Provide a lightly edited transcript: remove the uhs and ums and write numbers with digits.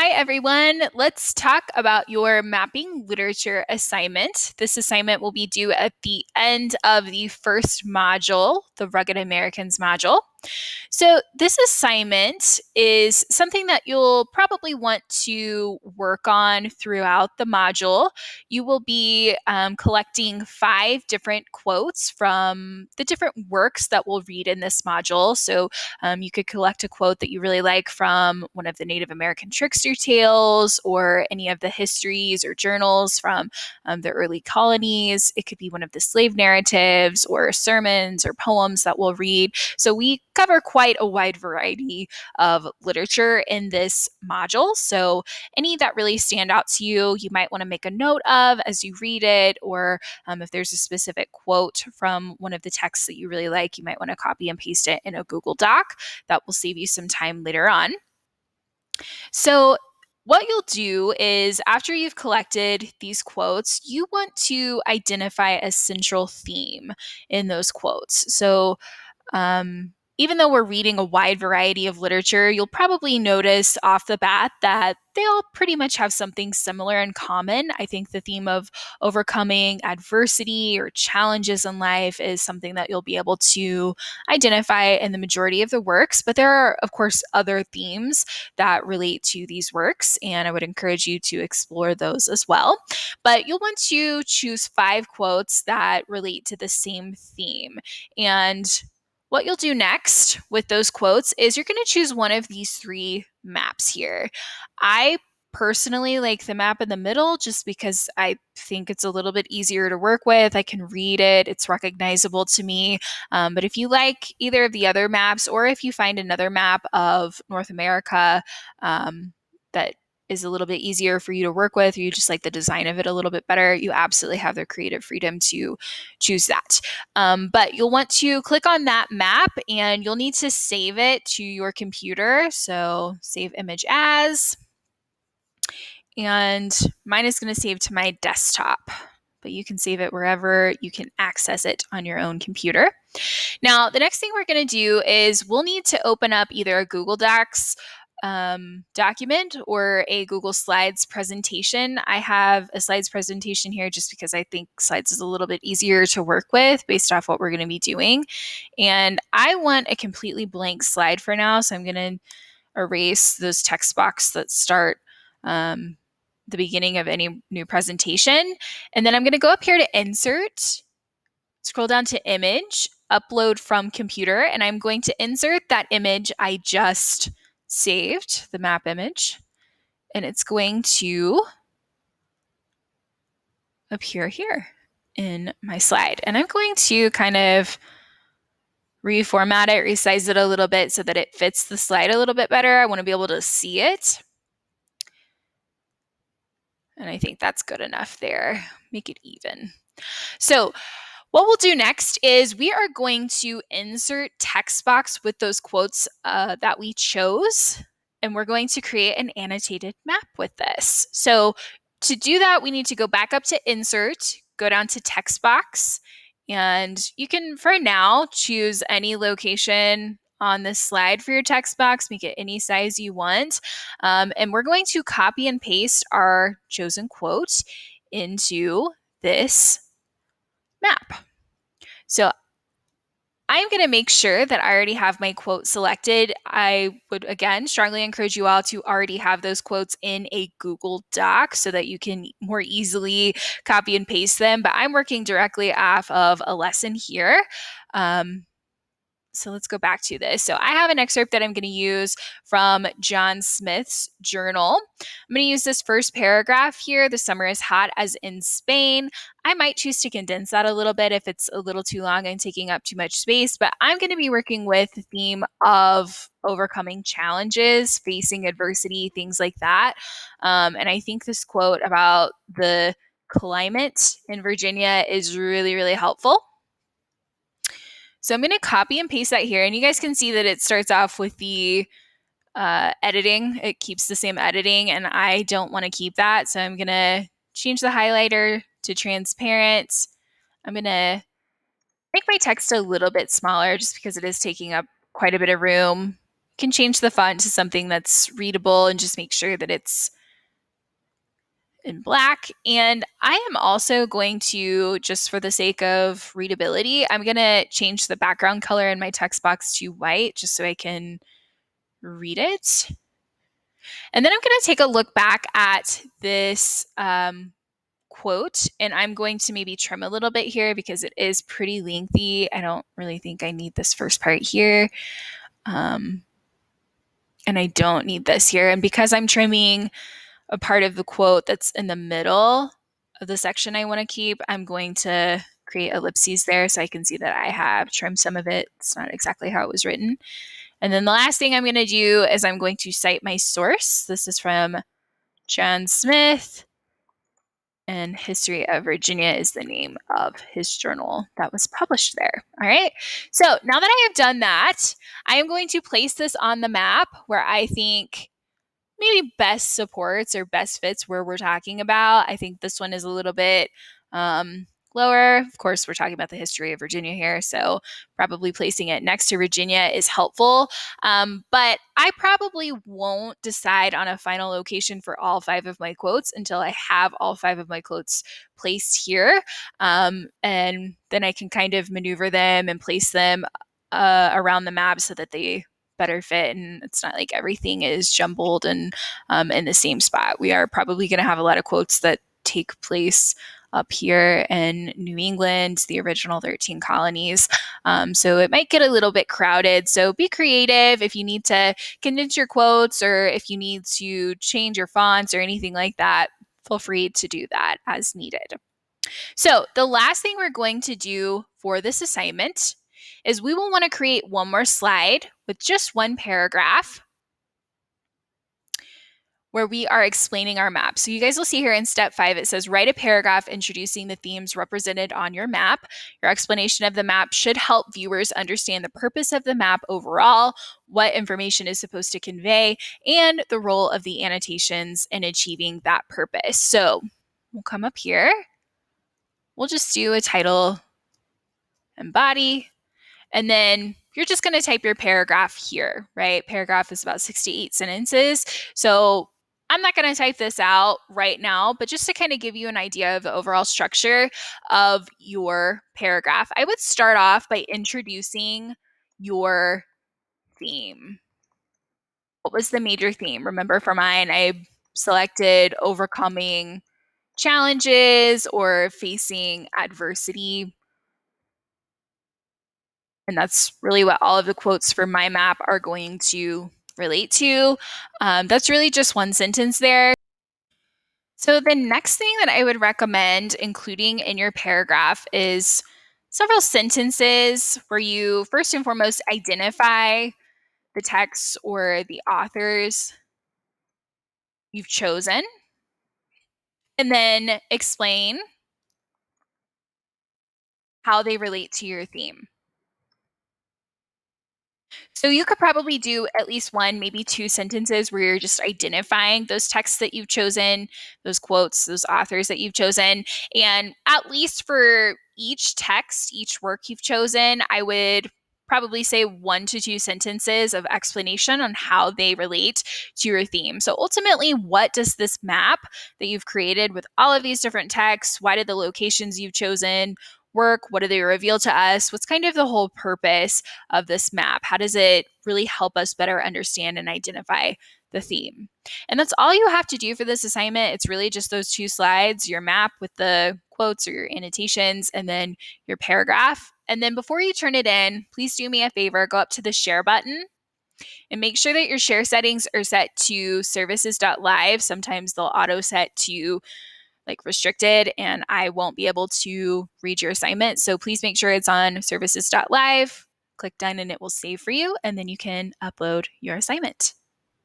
Hi, everyone. Let's talk about your mapping literature assignment. This assignment will be due at the end of the first module, the Rugged Americans module. So, this assignment is something that you'll probably want to work on throughout the module. You will be collecting 5 different quotes from the different works that we'll read in this module. So, you could collect a quote that you really like from one of the Native American trickster tales or any of the histories or journals from the early colonies. It could be one of the slave narratives or sermons or poems that we'll read. So we cover quite a wide variety of literature in this module. So any that really stand out to you, you might want to make a note of as you read it, or if there's a specific quote from one of the texts that you really like, you might want to copy and paste it in a Google Doc. That will save you some time later on. So what you'll do is after you've collected these quotes, you want to identify a central theme in those quotes. So even though we're reading a wide variety of literature, you'll probably notice off the bat that they all pretty much have something similar in common. I think the theme of overcoming adversity or challenges in life is something that you'll be able to identify in the majority of the works. But there are, of course, other themes that relate to these works, and I would encourage you to explore those as well. But you'll want to choose 5 quotes that relate to the same theme. And what you'll do next with those quotes is you're going to choose one of these 3 maps here. I personally like the map in the middle just because I think it's a little bit easier to work with. I can read it, it's recognizable to me. But if you like either of the other maps, or if you find another map of North America that is a little bit easier for you to work with, or you just like the design of it a little bit better, you absolutely have the creative freedom to choose that. But you'll want to click on that map and you'll need to save it to your computer. So save image as, and mine is going to save to my desktop, but you can save it wherever you can access it on your own computer. Now, the next thing we're going to do is we'll need to open up either a Google Docs document or a Google Slides presentation. I have a slides presentation here just because I think slides is a little bit easier to work with based off what we're going to be doing. And I want a completely blank slide for now, so I'm going to erase those text boxes that start the beginning of any new presentation. And then I'm going to go up here to Insert, scroll down to Image, Upload from Computer, and I'm going to insert that image I just saved, the map image, and it's going to appear here in my slide. And I'm going to kind of reformat it, resize it a little bit so that it fits the slide a little bit better. I want to be able to see it. And I think that's good enough there. Make it even. So what we'll do next is we are going to insert text box with those quotes that we chose, and we're going to create an annotated map with this. So to do that, we need to go back up to Insert, go down to Text Box, and you can, for now, choose any location on this slide for your text box, make it any size you want. And we're going to copy and paste our chosen quote into this map. So I'm going to make sure that I already have my quote selected. I would, again, strongly encourage you all to already have those quotes in a Google Doc so that you can more easily copy and paste them. But I'm working directly off of a lesson here. So let's go back to this. So I have an excerpt that I'm going to use from John Smith's journal. I'm going to use this first paragraph here. The summer is hot as in Spain. I might choose to condense that a little bit if it's a little too long and taking up too much space, but I'm going to be working with the theme of overcoming challenges, facing adversity, things like that. And I think this quote about the climate in Virginia is really, really helpful. So I'm going to copy and paste that here. And you guys can see that it starts off with the editing. It keeps the same editing, and I don't want to keep that. So I'm going to change the highlighter to transparent. I'm going to make my text a little bit smaller just because it is taking up quite a bit of room. You can change the font to something that's readable and just make sure that it's in black. And I am also going to, just for the sake of readability, I'm going to change the background color in my text box to white just so I can read it. And then I'm going to take a look back at this quote, and I'm going to maybe trim a little bit here because it is pretty lengthy. I don't really think I need this first part here. And I don't need this here. And because I'm trimming a part of the quote that's in the middle of the section I want to keep, I'm going to create ellipses there so I can see that I have trimmed some of it. It's not exactly how it was written. And then the last thing I'm going to do is I'm going to cite my source. This is from John Smith, and History of Virginia is the name of his journal that was published there. All right. So now that I have done that, I am going to place this on the map where I think maybe best supports or best fits where we're talking about. I think this one is a little bit lower. Of course, we're talking about the history of Virginia here, so probably placing it next to Virginia is helpful. But I probably won't decide on a final location for all 5 of my quotes until I have all 5 of my quotes placed here. And then I can kind of maneuver them and place them around the map so that they better fit, and it's not like everything is jumbled and in the same spot. We are probably going to have a lot of quotes that take place up here in New England, the original 13 colonies. So it might get a little bit crowded. So be creative if you need to condense your quotes or if you need to change your fonts or anything like that. Feel free to do that as needed. So the last thing we're going to do for this assignment is we will want to create one more slide with just one paragraph where we are explaining our map. So you guys will see here in step 5, it says write a paragraph introducing the themes represented on your map. Your explanation of the map should help viewers understand the purpose of the map overall, what information is supposed to convey, and the role of the annotations in achieving that purpose. So we'll come up here. We'll just do a title and body. And then you're just going to type your paragraph here, right? Paragraph is about 6 to 8 sentences. So I'm not going to type this out right now, but just to kind of give you an idea of the overall structure of your paragraph, I would start off by introducing your theme. What was the major theme? Remember for mine, I selected overcoming challenges or facing adversity. And that's really what all of the quotes for my map are going to relate to. That's really just one sentence there. So the next thing that I would recommend including in your paragraph is several sentences where you first and foremost identify the text or the authors you've chosen, and then explain how they relate to your theme. So you could probably do at least one, maybe 2 sentences where you're just identifying those texts that you've chosen, those quotes, those authors that you've chosen. And at least for each text, each work you've chosen, I would probably say 1 to 2 sentences of explanation on how they relate to your theme. So ultimately, what does this map that you've created with all of these different texts, why did the locations you've chosen work? What do they reveal to us? What's kind of the whole purpose of this map? How does it really help us better understand and identify the theme? And that's all you have to do for this assignment. It's really just those 2 slides, your map with the quotes or your annotations, and then your paragraph. And then before you turn it in, please do me a favor, go up to the share button and make sure that your share settings are set to services.live. Sometimes they'll auto set to like restricted and I won't be able to read your assignment. So please make sure it's on services.live. Click done and it will save for you, and then you can upload your assignment.